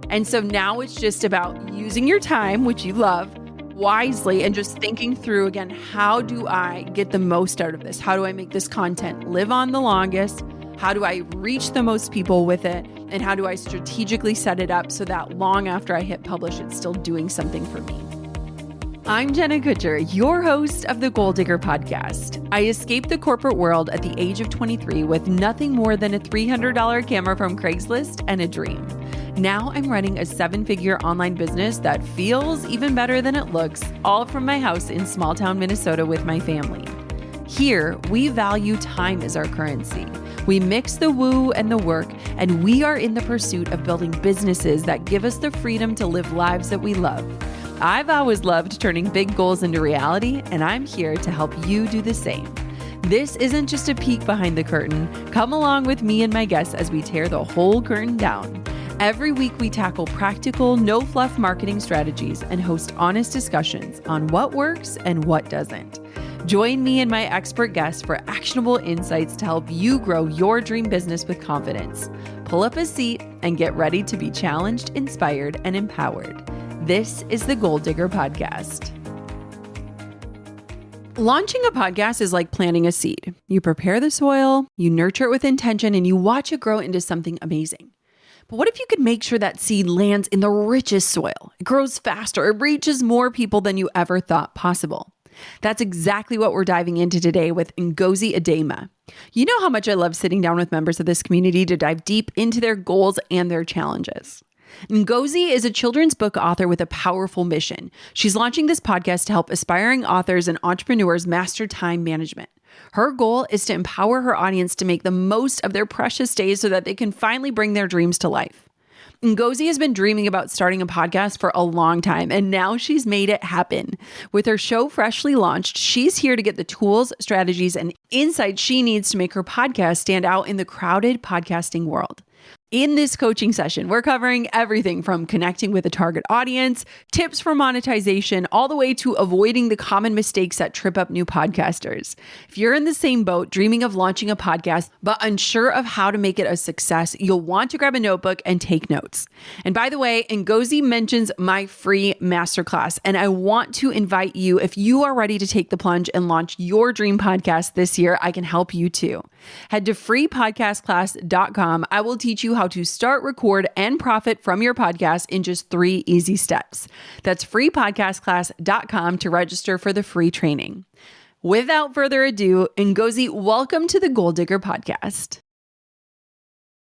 And so now it's just about using your time, which you love, wisely, and just thinking through again, how do I get the most out of this? How do I make this content live on the longest? How do I reach the most people with it? And how do I strategically set it up so that long after I hit publish, it's still doing something for me? I'm Jenna Kutcher, your host of the Goal Digger Podcast. I escaped the corporate world at the age of 23 with nothing more than a $300 camera from Craigslist and a dream. Now I'm running a 7-figure online business that feels even better than it looks, all from my house in small town Minnesota with my family. Here, we value time as our currency. We mix the woo and the work, and we are in the pursuit of building businesses that give us the freedom to live lives that we love. I've always loved turning big goals into reality, and I'm here to help you do the same. This isn't just a peek behind the curtain. Come along with me and my guests as we tear the whole curtain down. Every week, we tackle practical, no-fluff marketing strategies and host honest discussions on what works and what doesn't. Join me and my expert guests for actionable insights to help you grow your dream business with confidence. Pull up a seat and get ready to be challenged, inspired, and empowered. This is the Goal Digger Podcast. Launching a podcast is like planting a seed. You prepare the soil, you nurture it with intention, and you watch it grow into something amazing. But what if you could make sure that seed lands in the richest soil? It grows faster, it reaches more people than you ever thought possible. That's exactly what we're diving into today with Ngozi Edema. You know how much I love sitting down with members of this community to dive deep into their goals and their challenges. Ngozi is a children's book author with a powerful mission. She's launching this podcast to help aspiring authors and entrepreneurs master time management. Her goal is to empower her audience to make the most of their precious days so that they can finally bring their dreams to life. Ngozi has been dreaming about starting a podcast for a long time, and now she's made it happen. With her show freshly launched, she's here to get the tools, strategies, and insights she needs to make her podcast stand out in the crowded podcasting world. In this coaching session, we're covering everything from connecting with a target audience, tips for monetization, all the way to avoiding the common mistakes that trip up new podcasters. If you're in the same boat, dreaming of launching a podcast, but unsure of how to make it a success, you'll want to grab a notebook and take notes. And by the way, Ngozi mentions my free masterclass, and I want to invite you, if you are ready to take the plunge and launch your dream podcast this year, I can help you too. Head to freepodcastclass.com. I will teach you how to start, record, and profit from your podcast in just 3 easy steps. That's freepodcastclass.com to register for the free training. Without further ado, Ngozi, welcome to the Goal Digger Podcast.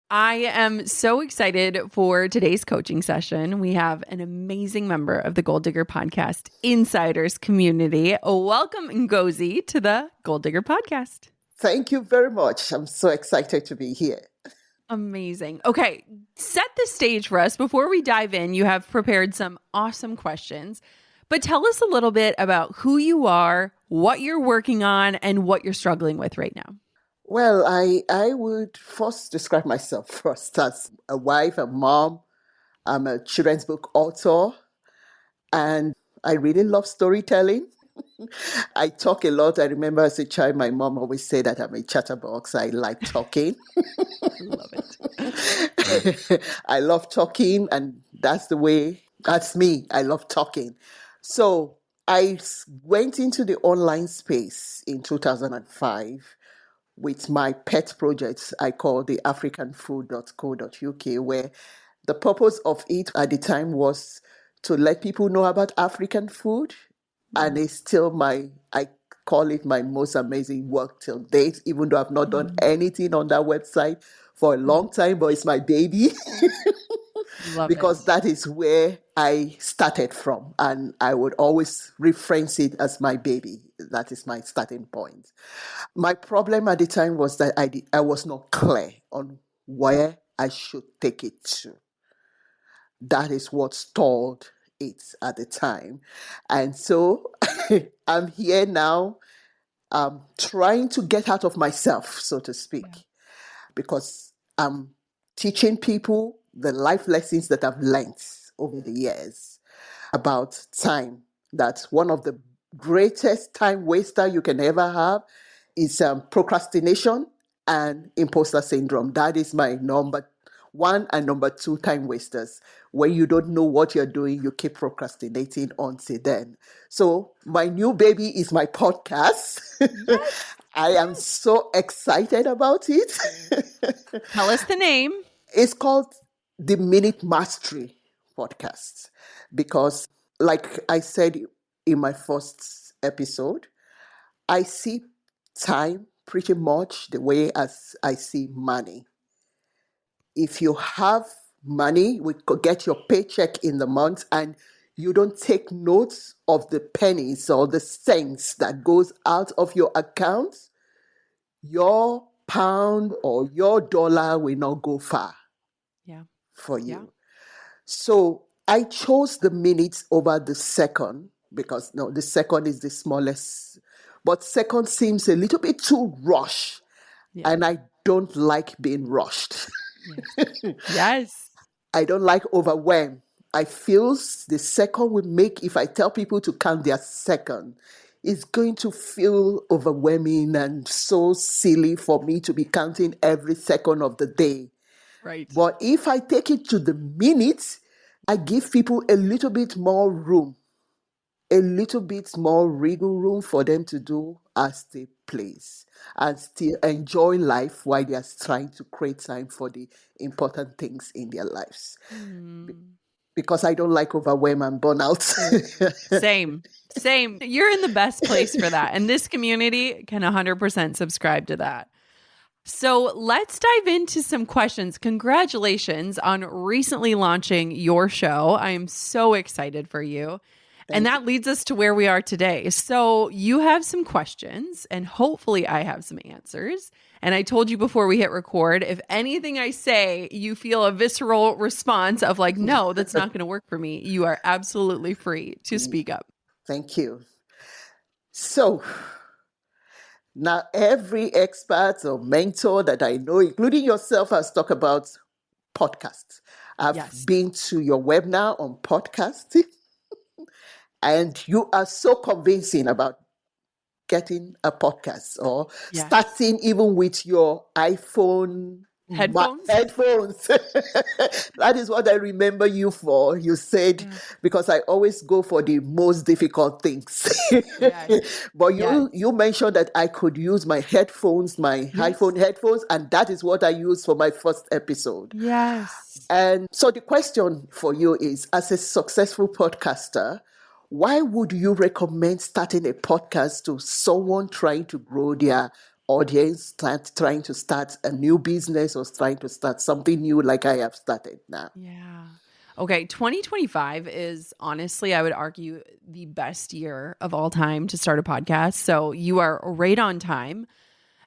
I am so excited for today's coaching session. We have an amazing member of the Goal Digger Podcast Insiders community. Welcome, Ngozi, to the Goal Digger Podcast. Thank you very much. I'm so excited to be here. Amazing. Okay, set the stage for us. Before we dive in, you have prepared some awesome questions, but tell us a little bit about who you are, what you're working on, and what you're struggling with right now. Well, I would first describe myself first as a wife, a mom. I'm a children's book author, and I really love storytelling. I talk a lot. I remember as a child, my mom always said that I'm a chatterbox. I like talking. Love it. I love talking, and that's me. I love talking. So I went into the online space in 2005 with my pet project I call the africanfood.co.uk, where the purpose of it at the time was to let people know about African food. And it's still I call it my most amazing work till date, even though I've not done anything on that website for a long time, but it's my baby. Because that is where I started from. And I would always reference it as my baby. That is my starting point. My problem at the time was that I was not clear on where I should take it to. That is what stalled it at the time. And so I'm here now trying to get out of myself, so to speak, because I'm teaching people the life lessons that I've learned over the years about time. That one of the greatest time waster you can ever have is procrastination and imposter syndrome. That is my number One, and number two, time wasters. When you don't know what you're doing, you keep procrastinating until then. So my new baby is my podcast. Yes. I am Yes. so excited about it. Tell us the name. It's called the Minute Mastery Podcast because, like I said in my first episode, I see time pretty much the way as I see money. If you have money, we could get your paycheck in the month and you don't take notes of the pennies or the cents that goes out of your account, your pound or your dollar will not go far Yeah. for Yeah. you. So I chose the minutes over the second because no, the second is the smallest, but second seems a little bit too rush, Yeah. and I don't like being rushed. Yes. Yes. I don't like overwhelm. I feel the second will make, if I tell people to count their second, it's going to feel overwhelming and so silly for me to be counting every second of the day. Right. But if I take it to the minute, I give people a little bit more room, a little bit more wiggle room for them to do as they please and still enjoy life while they are trying to create time for the important things in their lives. Hmm. Because I don't like overwhelm and burnout. Same. Same. You're in the best place for that. And this community can 100% subscribe to that. So let's dive into some questions. Congratulations on recently launching your show. I am so excited for you. And Thank you. that leads us to where we are today. So you have some questions, and hopefully I have some answers. And I told you before we hit record, if anything I say, you feel a visceral response of like, no, that's not going to work for me, you are absolutely free to speak up. Thank you. So, now every expert or mentor that I know, including yourself, has talked about podcasts. I've Yes. been to your webinar on podcasting, and you are so convincing about getting a podcast or Yes. starting even with your iPhone Headphones? headphones. That is what I remember you for. You said, Yeah. because I always go for the most difficult things. Yes. But Yes. you mentioned that I could use my headphones, my Yes. iPhone headphones, and that is what I used for my first episode. Yes. And so the question for you is, as a successful podcaster, why would you recommend starting a podcast to someone trying to grow their audience, trying to start a new business or trying to start something new like I have started now? Yeah. Okay. 2025 is honestly, I would argue, the best year of all time to start a podcast. So you are right on time.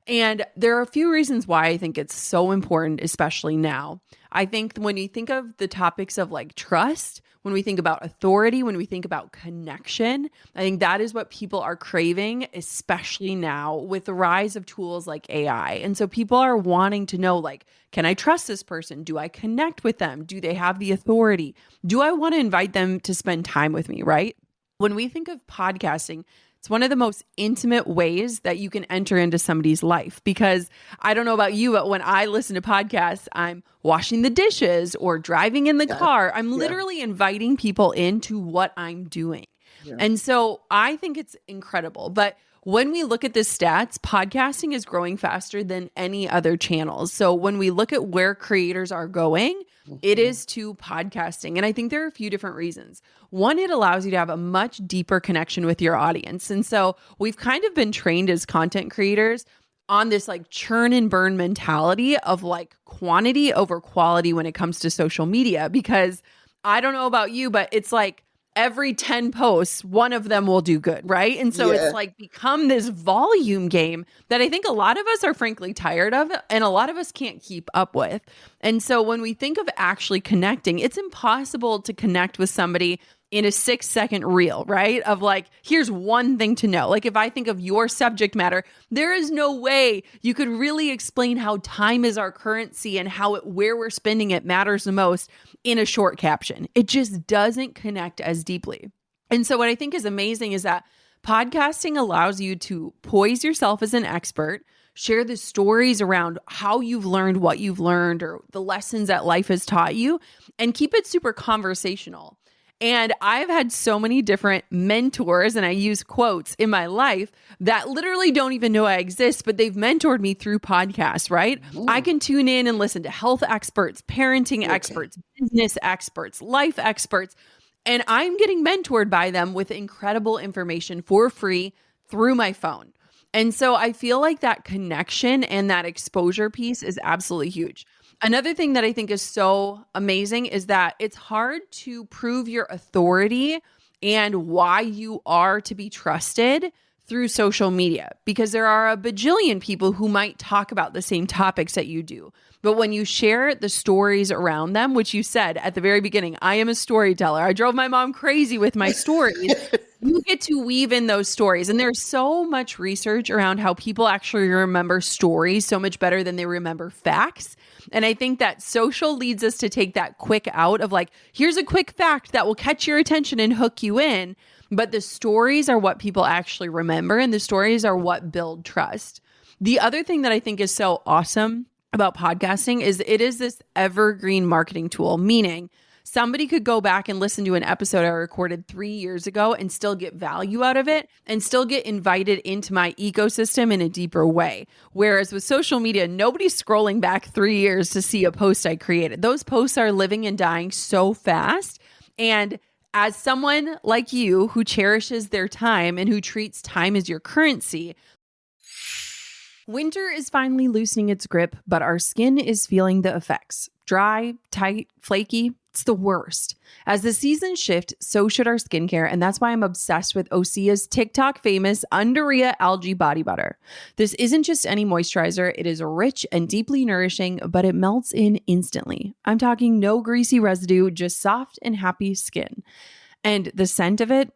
And there are a few reasons why I think it's so important, especially now. I think when you think of the topics of like trust, when we think about authority, when we think about connection, I think that is what people are craving, especially now with the rise of tools like AI. And so people are wanting to know, like, can I trust this person? Do I connect with them? Do they have the authority? Do I want to invite them to spend time with me, right? When we think of podcasting, it's one of the most intimate ways that you can enter into somebody's life because I don't know about you, but when I listen to podcasts, I'm washing the dishes or driving in the Yeah. car. I'm Yeah. literally inviting people into what I'm doing. Yeah. And so I think it's incredible. But when we look at the stats, podcasting is growing faster than any other channels. So when we look at where creators are going, it is to podcasting. And I think there are a few different reasons. One, it allows you to have a much deeper connection with your audience. And so we've kind of been trained as content creators on this like churn and burn mentality of like quantity over quality when it comes to social media. Because I don't know about you, but it's like every 10 posts, one of them will do good, right? And so Yeah. it's like become this volume game that I think a lot of us are frankly tired of and a lot of us can't keep up with. And so when we think of actually connecting, it's impossible to connect with somebody in a 6-second reel, right? Of like, here's one thing to know. Like if I think of your subject matter, there is no way you could really explain how time is our currency and how where we're spending it matters the most in a short caption. It just doesn't connect as deeply. And so what I think is amazing is that podcasting allows you to poise yourself as an expert, Share the stories around how you've learned what you've learned or the lessons that life has taught you, and keep it super conversational. And I've had so many different mentors, and I use quotes in my life that literally don't even know I exist, but they've mentored me through podcasts, right? I can tune in and listen to health experts, parenting experts, business experts, life experts, and I'm getting mentored by them with incredible information for free through my phone. And so I feel like that connection and that exposure piece is absolutely huge. Another thing that I think is so amazing is that it's hard to prove your authority and why you are to be trusted through social media, because there are a bajillion people who might talk about the same topics that you do. But when you share the stories around them, which you said at the very beginning, I am a storyteller. I drove my mom crazy with my stories. You get to weave in those stories. And there's so much research around how people actually remember stories so much better than they remember facts. And I think that social leads us to take that quick out of like, here's a quick fact that will catch your attention and hook you in. But the stories are what people actually remember, and the stories are what build trust. The other thing that I think is so awesome about podcasting is it is this evergreen marketing tool, meaning somebody could go back and listen to an episode I recorded 3 years ago and still get value out of it and still get invited into my ecosystem in a deeper way. Whereas with social media, nobody's scrolling back 3 years to see a post I created. Those posts are living and dying so fast. And as someone like you who cherishes their time and who treats time as your currency, winter is finally loosening its grip, but our skin is feeling the effects. Dry, tight, flaky. It's the worst. As the seasons shift, so should our skincare, and that's why I'm obsessed with Osea's TikTok famous Underia Algae Body Butter. This isn't just any moisturizer. It is rich and deeply nourishing, but it melts in instantly. I'm talking no greasy residue, just soft and happy skin. And the scent of it,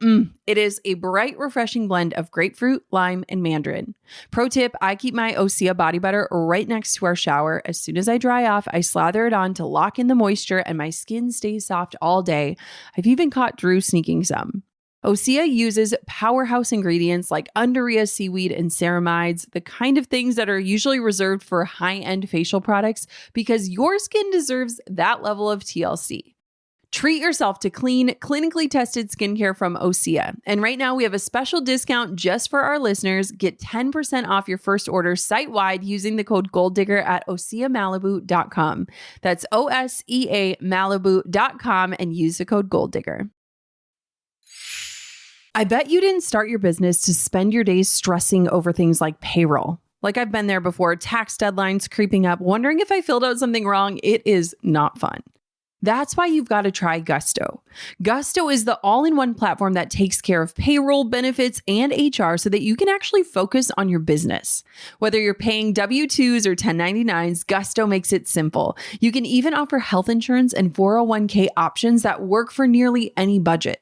it is a bright, refreshing blend of grapefruit, lime, and mandarin. Pro tip, I keep my Osea body butter right next to our shower. As soon as I dry off, I slather it on to lock in the moisture and my skin stays soft all day. I've even caught Drew sneaking some. Osea uses powerhouse ingredients like Underia seaweed and ceramides, the kind of things that are usually reserved for high-end facial products, because your skin deserves that level of TLC. Treat yourself to clean, clinically tested skincare from Osea. And right now we have a special discount just for our listeners. Get 10% off your first order site-wide using the code GOLDDIGGER at OseaMalibu.com. That's OSEA Malibu.com and use the code GOLDDIGGER. I bet you didn't start your business to spend your days stressing over things like payroll. Like I've been there before, tax deadlines creeping up, wondering if I filled out something wrong. It is not fun. That's why you've got to try Gusto. Gusto is the all-in-one platform that takes care of payroll, benefits, and HR so that you can actually focus on your business. Whether you're paying W-2s or 1099s, Gusto makes it simple. You can even offer health insurance and 401k options that work for nearly any budget.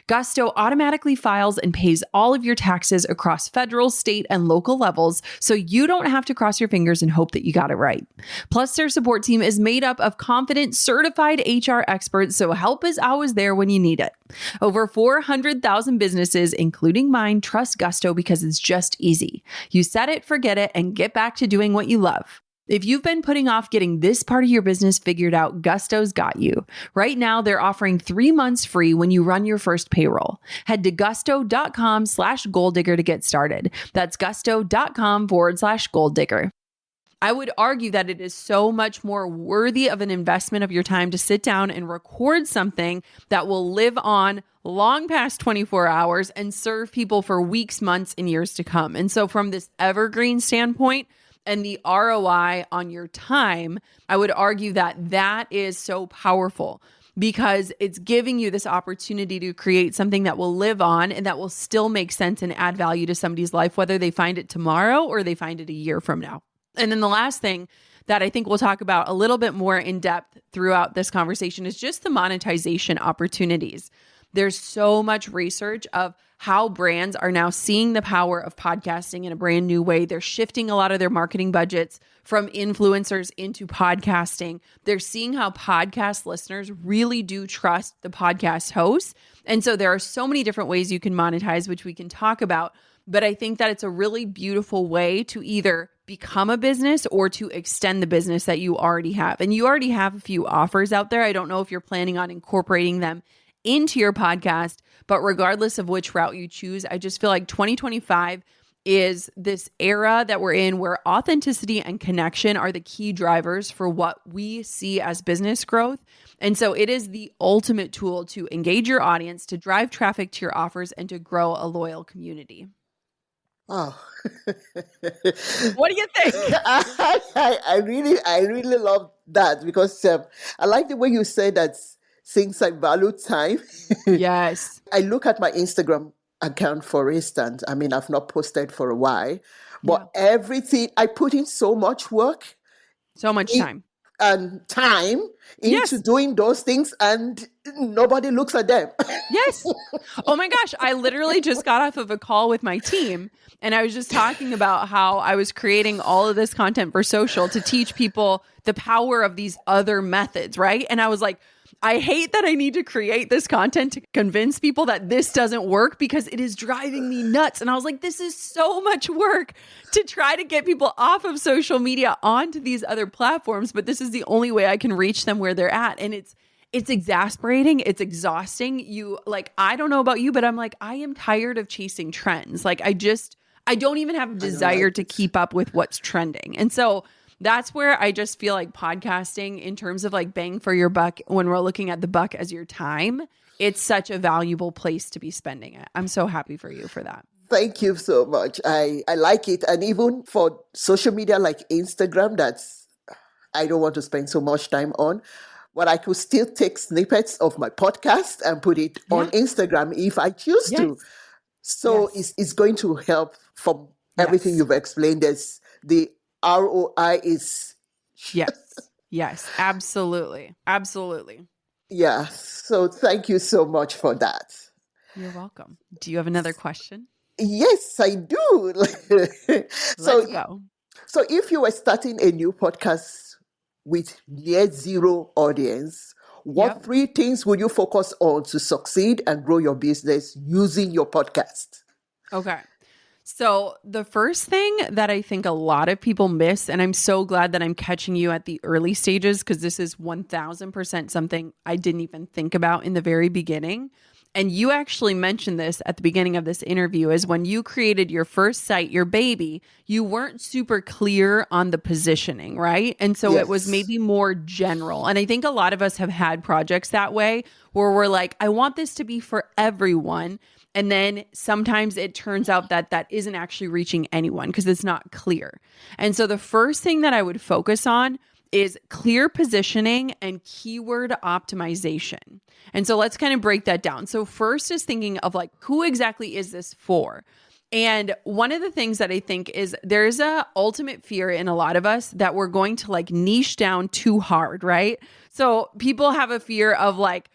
Gusto automatically files and pays all of your taxes across federal, state, and local levels, so you don't have to cross your fingers and hope that you got it right. Plus, their support team is made up of confident, certified HR experts, so help is always there when you need it. Over 400,000 businesses, including mine, trust Gusto because it's just easy. You set it, forget it, and get back to doing what you love. If you've been putting off getting this part of your business figured out, Gusto's got you. Right now, they're offering 3 months free when you run your first payroll. Head to gusto.com/goaldigger to get started. That's gusto.com/goaldigger. I would argue that it is so much more worthy of an investment of your time to sit down and record something that will live on long past 24 hours and serve people for weeks, months, and years to come. And so from this evergreen standpoint, and the ROI on your time, I would argue that that is so powerful because it's giving you this opportunity to create something that will live on and that will still make sense and add value to somebody's life, whether they find it tomorrow or they find it a year from now. And then the last thing that I think we'll talk about a little bit more in depth throughout this conversation is just the monetization opportunities. There's so much research of how brands are now seeing the power of podcasting in a brand new way. They're shifting a lot of their marketing budgets from influencers into podcasting. They're seeing how podcast listeners really do trust the podcast hosts. And so there are so many different ways you can monetize, which we can talk about. But I think that it's a really beautiful way to either become a business or to extend the business that you already have. And you already have a few offers out there. I don't know if you're planning on incorporating them into your podcast, but regardless of which route you choose, I just feel like 2025 is this era that we're in where authenticity and connection are the key drivers for what we see as business growth. And so it is the ultimate tool to engage your audience, to drive traffic to your offers, and to grow a loyal community. Oh. What do you think? I really love that because I like the way you said that since I value time. Yes. I look at my Instagram account, for instance. I mean, I've not posted for a while, but everything, I put in so much work So much time. and time into Yes. doing those things, and nobody looks at them. Yes. Oh my gosh. I literally just got off of a call with my team and I was just talking about how I was creating all of this content for social to teach people the power of these other methods, right? And I was like, I hate that I need to create this content to convince people that this doesn't work because it is driving me nuts. And I was like, this is so much work to try to get people off of social media onto these other platforms, but this is the only way I can reach them where they're at. And it's exasperating. It's exhausting. I don't know about you, but I'm like, I am tired of chasing trends. Like I don't even have a desire to keep up with what's trending. And so that's where I just feel like podcasting, in terms of like bang for your buck, when we're looking at the buck as your time, it's such a valuable place to be spending it. I'm so happy for you for that. Thank you so much. I like it. And even for social media like Instagram, I don't want to spend so much time on. But I could still take snippets of my podcast and put it on Instagram if I choose to. So it's going to help from everything you've explained. The ROI is... Yes, absolutely. Absolutely. Yeah. So thank you so much for that. You're welcome. Do you have another question? Yes, I do. Let's go. So if you were starting a new podcast with near zero audience, what 3 things would you focus on to succeed and grow your business using your podcast? Okay. So the first thing that I think a lot of people miss, and I'm so glad that I'm catching you at the early stages, because this is 1000% something I didn't even think about in the very beginning. And you actually mentioned this at the beginning of this interview, is when you created your first site, your baby, you weren't super clear on the positioning, right? And so it was maybe more general. And I think a lot of us have had projects that way where we're like, I want this to be for everyone. And then sometimes it turns out that that isn't actually reaching anyone because it's not clear. And so the first thing that I would focus on is clear positioning and keyword optimization. And so let's kind of break that down. So first is thinking of like, who exactly is this for? And one of the things that I think is there's a ultimate fear in a lot of us that we're going to like niche down too hard, right? So people have a fear of like,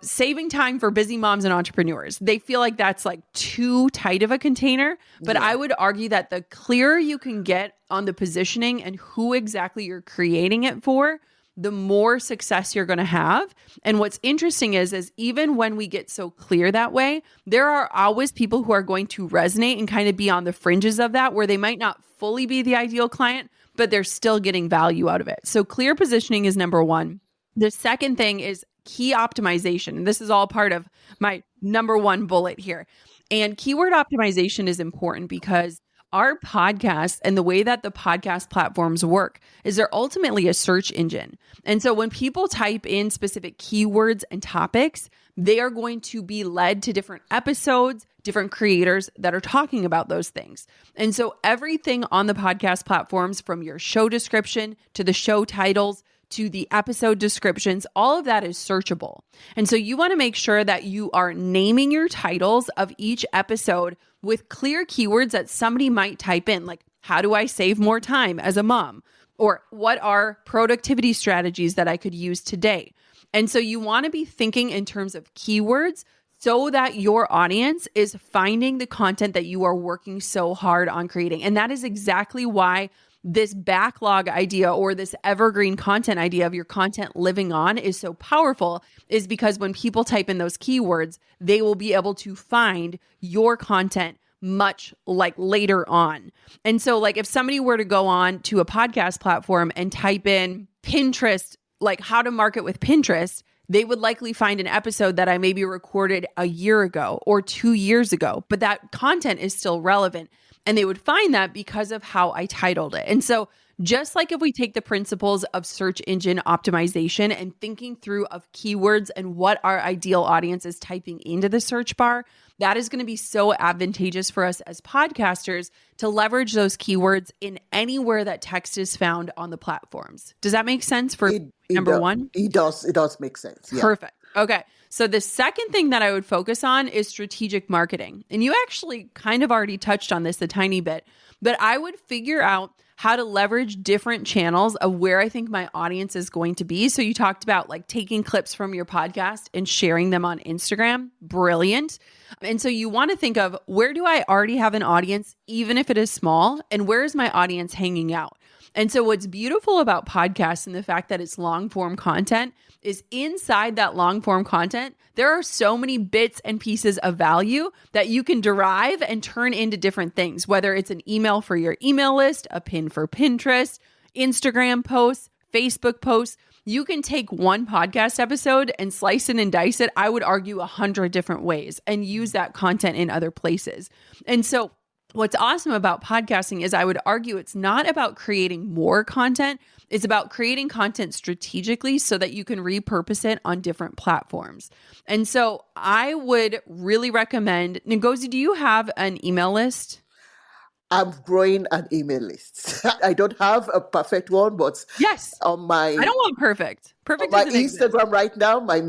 saving time for busy moms and entrepreneurs. They feel like that's like too tight of a container. But I would argue that the clearer you can get on the positioning and who exactly you're creating it for, the more success you're going to have. And what's interesting is even when we get so clear that way, there are always people who are going to resonate and kind of be on the fringes of that, where they might not fully be the ideal client, but they're still getting value out of it. So clear positioning is number one. The second thing is key optimization. And this is all part of my number one bullet here. And keyword optimization is important because our podcast and the way that the podcast platforms work is they're ultimately a search engine. And so when people type in specific keywords and topics, they are going to be led to different episodes, different creators that are talking about those things. And so everything on the podcast platforms, from your show description to the show titles, to the episode descriptions, all of that is searchable. And so you want to make sure that you are naming your titles of each episode with clear keywords that somebody might type in, like, how do I save more time as a mom? Or what are productivity strategies that I could use today? And so you want to be thinking in terms of keywords so that your audience is finding the content that you are working so hard on creating. And that is exactly why this backlog idea, or this evergreen content idea of your content living on, is so powerful, is because when people type in those keywords, they will be able to find your content much like later on. And so like if somebody were to go on to a podcast platform and type in Pinterest, like how to market with Pinterest, they would likely find an episode that I maybe recorded a year ago or 2 years ago, but that content is still relevant. And they would find that because of how I titled it. And so just like if we take the principles of search engine optimization and thinking through of keywords and what our ideal audience is typing into the search bar, that is going to be so advantageous for us as podcasters to leverage those keywords in anywhere that text is found on the platforms. Does that make sense for number one? It does make sense. Yeah. Perfect. Okay. So the second thing that I would focus on is strategic marketing. And you actually kind of already touched on this a tiny bit, but I would figure out how to leverage different channels of where I think my audience is going to be. So you talked about like taking clips from your podcast and sharing them on Instagram. Brilliant. And so you want to think of, where do I already have an audience, even if it is small, and where is my audience hanging out? And so what's beautiful about podcasts and the fact that it's long form content is inside that long form content, there are so many bits and pieces of value that you can derive and turn into different things, whether it's an email for your email list, a pin for Pinterest, Instagram posts, Facebook posts. You can take one podcast episode and slice it and dice it, I would argue 100 different ways, and use that content in other places. And so what's awesome about podcasting is I would argue it's not about creating more content. It's about creating content strategically so that you can repurpose it on different platforms. And so I would really recommend, Ngozi, do you have an email list? I'm growing an email list. I don't have a perfect one, but yes, on my I don't want perfect. Perfect on my doesn't Instagram exist. right now, my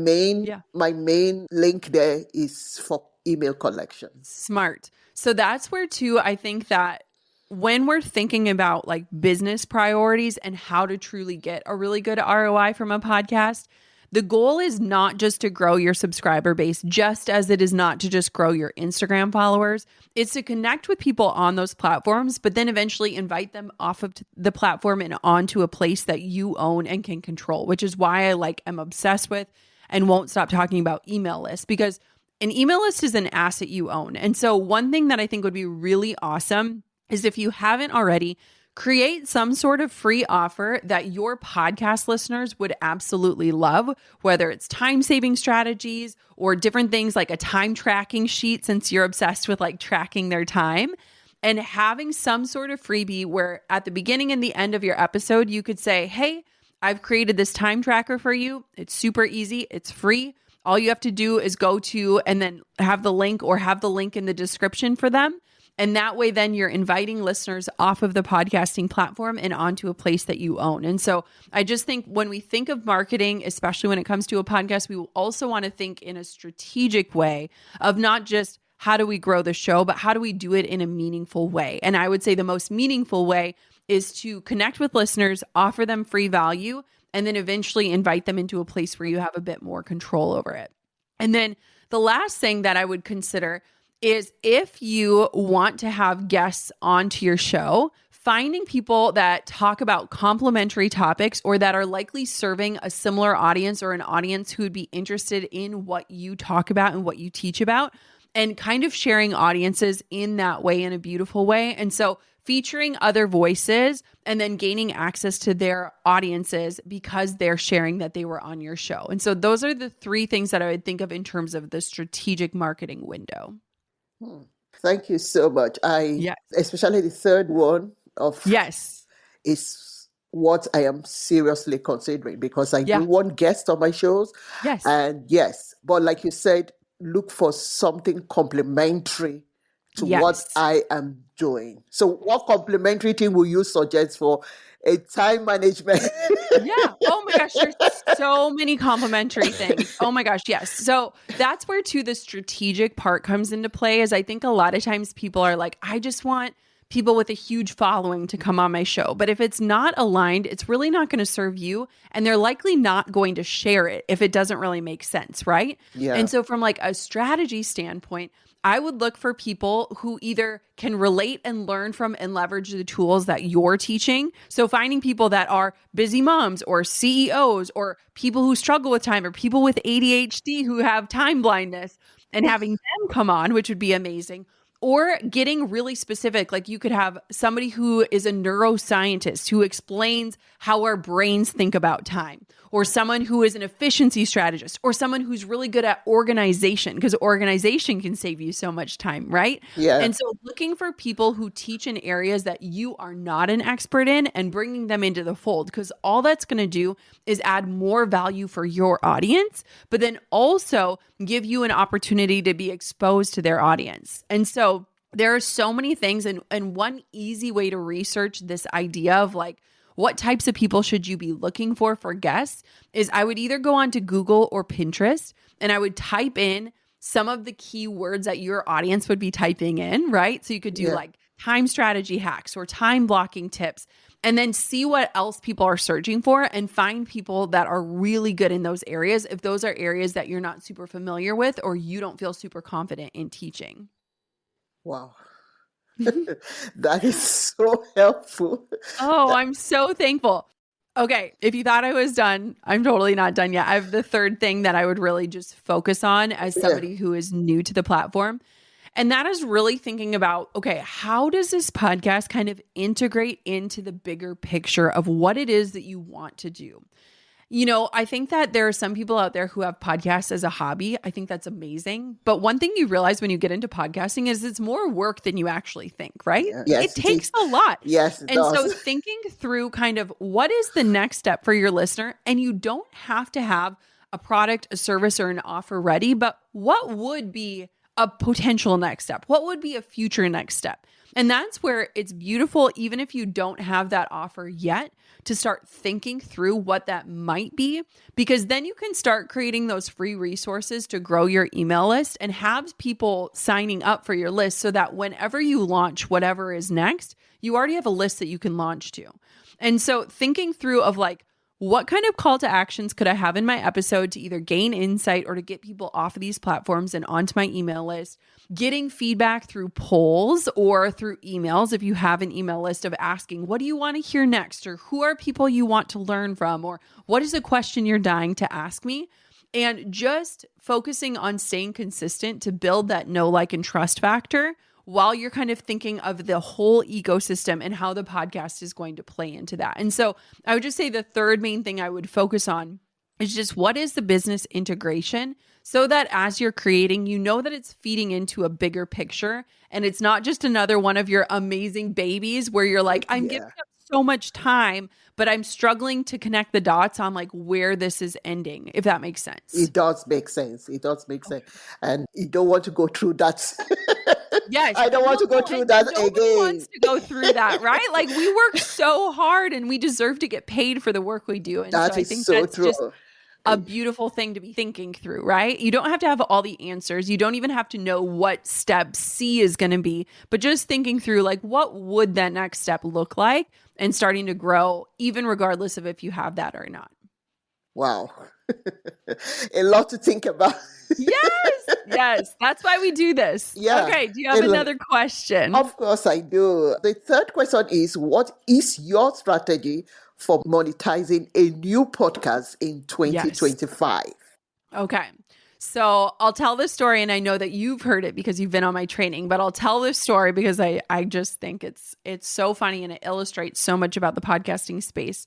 main link there is for email collections. Smart. So that's where too, I think that when we're thinking about like business priorities and how to truly get a really good ROI from a podcast, the goal is not just to grow your subscriber base, just as it is not to just grow your Instagram followers. It's to connect with people on those platforms, but then eventually invite them off of the platform and onto a place that you own and can control, which is why I am obsessed with and won't stop talking about email lists, because an email list is an asset you own. And so one thing that I think would be really awesome is if you haven't already, create some sort of free offer that your podcast listeners would absolutely love, whether it's time-saving strategies or different things like a time tracking sheet, since you're obsessed with like tracking their time, and having some sort of freebie where at the beginning and the end of your episode, you could say, hey, I've created this time tracker for you. It's super easy. It's free. All you have to do is go to and then have the link in the description for them. And that way, then you're inviting listeners off of the podcasting platform and onto a place that you own. And so I just think when we think of marketing, especially when it comes to a podcast, we will also want to think in a strategic way of not just how do we grow the show, but how do we do it in a meaningful way? And I would say the most meaningful way is to connect with listeners, offer them free value, and then eventually invite them into a place where you have a bit more control over it. And then the last thing that I would consider is if you want to have guests onto your show, finding people that talk about complementary topics or that are likely serving a similar audience or an audience who would be interested in what you talk about and what you teach about, and kind of sharing audiences in that way, in a beautiful way. And so featuring other voices and then gaining access to their audiences because they're sharing that they were on your show. And so those are the three things that I would think of in terms of the strategic marketing window. Thank you so much. Especially the third one is what I am seriously considering, because I do want guests on my shows. Yes. And but like you said, look for something complementary to what I am doing. So what complementary thing will you suggest for a time management? Yeah. Oh my gosh, there's so many complementary things. Oh my gosh, yes. So that's where too the strategic part comes into play, is I think a lot of times people are like, I just want people with a huge following to come on my show. But if it's not aligned, it's really not going to serve you. And they're likely not going to share it if it doesn't really make sense, right? Yeah. And so from like a strategy standpoint, I would look for people who either can relate and learn from and leverage the tools that you're teaching. So finding people that are busy moms or CEOs or people who struggle with time or people with ADHD who have time blindness and having them come on, which would be amazing. Or getting really specific, like you could have somebody who is a neuroscientist who explains how our brains think about time, or someone who is an efficiency strategist, or someone who's really good at organization, because organization can save you so much time, right? Yeah. And so looking for people who teach in areas that you are not an expert in and bringing them into the fold, because all that's going to do is add more value for your audience, but then also give you an opportunity to be exposed to their audience. And so there are so many things. And one easy way to research this idea of like, what types of people should you be looking for guests is I would either go on to Google or Pinterest and I would type in some of the keywords that your audience would be typing in, right? So you could do like time strategy hacks or time blocking tips, and then see what else people are searching for and find people that are really good in those areas if those are areas that you're not super familiar with or you don't feel super confident in teaching. Wow. That is so helpful. Oh, I'm so thankful. Okay, if you thought I was done, I'm totally not done yet. I have the third thing that I would really just focus on as somebody who is new to the platform. And that is really thinking about, okay, how does this podcast kind of integrate into the bigger picture of what it is that you want to do? You know, I think that there are some people out there who have podcasts as a hobby. I think that's amazing. But one thing you realize when you get into podcasting is it's more work than you actually think, right? Yes, it takes a lot. Yes, it and does. so thinking through kind of what is the next step for your listener, and you don't have to have a product, a service, or an offer ready, but what would be a potential next step? What would be a future next step? And that's where it's beautiful, even if you don't have that offer yet, to start thinking through what that might be, because then you can start creating those free resources to grow your email list and have people signing up for your list so that whenever you launch whatever is next, you already have a list that you can launch to. And so thinking through of like, what kind of call to actions could I have in my episode to either gain insight or to get people off of these platforms and onto my email list? Getting feedback through polls or through emails if you have an email list of asking, what do you want to hear next? Or who are people you want to learn from? Or what is a question you're dying to ask me? And just focusing on staying consistent to build that know, like, and trust factor while you're kind of thinking of the whole ecosystem and how the podcast is going to play into that. And so I would just say the third main thing I would focus on is just what is the business integration so that as you're creating, you know that it's feeding into a bigger picture and it's not just another one of your amazing babies where you're like, I'm giving up so much time, but I'm struggling to connect the dots on like where this is ending, if that makes sense. It does make sense. It does make sense. And you don't want to go through that. Yes. I don't want to go through that nobody again. wants to go through that, right? Like we work so hard and we deserve to get paid for the work we do. And That so I is think so that's true. just a beautiful thing to be thinking through, right? You don't have to have all the answers. You don't even have to know what step C is going to be, but just thinking through like, what would that next step look like and starting to grow, even regardless of if you have that or not. Wow. A lot to think about. Yes. That's why we do this. Yeah. Okay. Do you have another question? Of course I do. The third question is, what is your strategy for monetizing a new podcast in 2025? Okay. So I'll tell this story, and I know that you've heard it because you've been on my training, but I'll tell this story because I just think it's so funny and it illustrates so much about the podcasting space.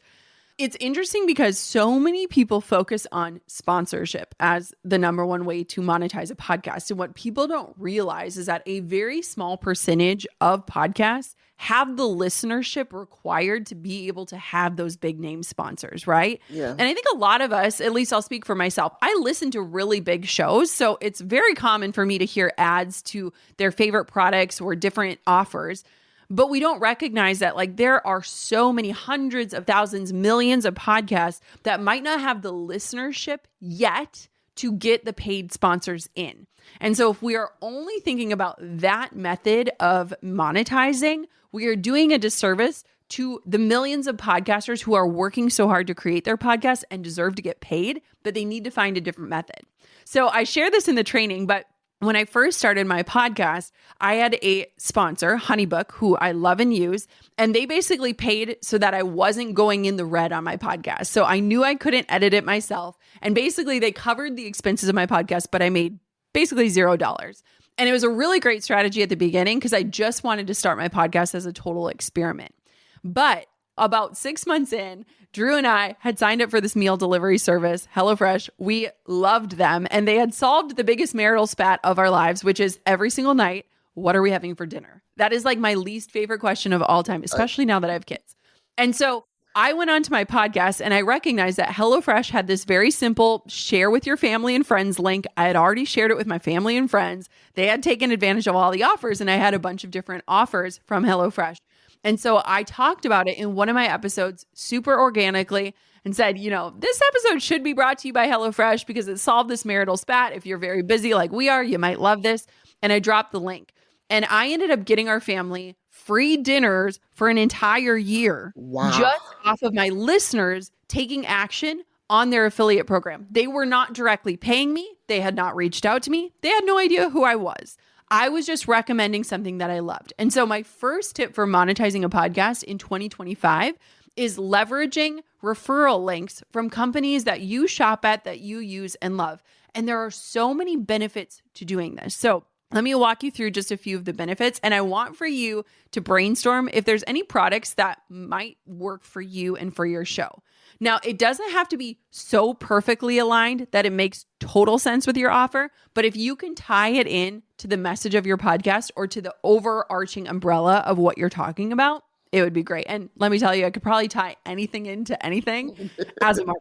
It's interesting because so many people focus on sponsorship as the number one way to monetize a podcast. And what people don't realize is that a very small percentage of podcasts have the listenership required to be able to have those big name sponsors, right? Yeah. And I think a lot of us, at least I'll speak for myself, I listen to really big shows. So it's very common for me to hear ads to their favorite products or different offers. But we don't recognize that like there are so many hundreds of thousands, millions of podcasts that might not have the listenership yet to get the paid sponsors in. And so if we are only thinking about that method of monetizing, we are doing a disservice to the millions of podcasters who are working so hard to create their podcasts and deserve to get paid, but they need to find a different method. So I share this in the training, but when I first started my podcast, I had a sponsor, Honeybook, who I love and use, and they basically paid so that I wasn't going in the red on my podcast. So I knew I couldn't edit it myself. And basically they covered the expenses of my podcast, but I made basically $0. And it was a really great strategy at the beginning because I just wanted to start my podcast as a total experiment. But about 6 months in, Drew and I had signed up for this meal delivery service, HelloFresh. We loved them, and they had solved the biggest marital spat of our lives, which is every single night, what are we having for dinner? That is like my least favorite question of all time, especially now that I have kids. And so I went on to my podcast and I recognized that HelloFresh had this very simple share with your family and friends link. I had already shared it with my family and friends. They had taken advantage of all the offers, and I had a bunch of different offers from HelloFresh. And so I talked about it in one of my episodes super organically and said, this episode should be brought to you by HelloFresh because it solved this marital spat. If you're very busy like we are, you might love this. And I dropped the link. And I ended up getting our family free dinners for an entire year just off of my listeners taking action on their affiliate program. They were not directly paying me. They had not reached out to me. They had no idea who I was. I was just recommending something that I loved. And so my first tip for monetizing a podcast in 2025 is leveraging referral links from companies that you shop at, that you use and love. And there are so many benefits to doing this. So let me walk you through just a few of the benefits. And I want for you to brainstorm if there's any products that might work for you and for your show. Now, it doesn't have to be so perfectly aligned that it makes total sense with your offer, but if you can tie it in to the message of your podcast or to the overarching umbrella of what you're talking about, it would be great. And let me tell you, I could probably tie anything into anything as a marketer.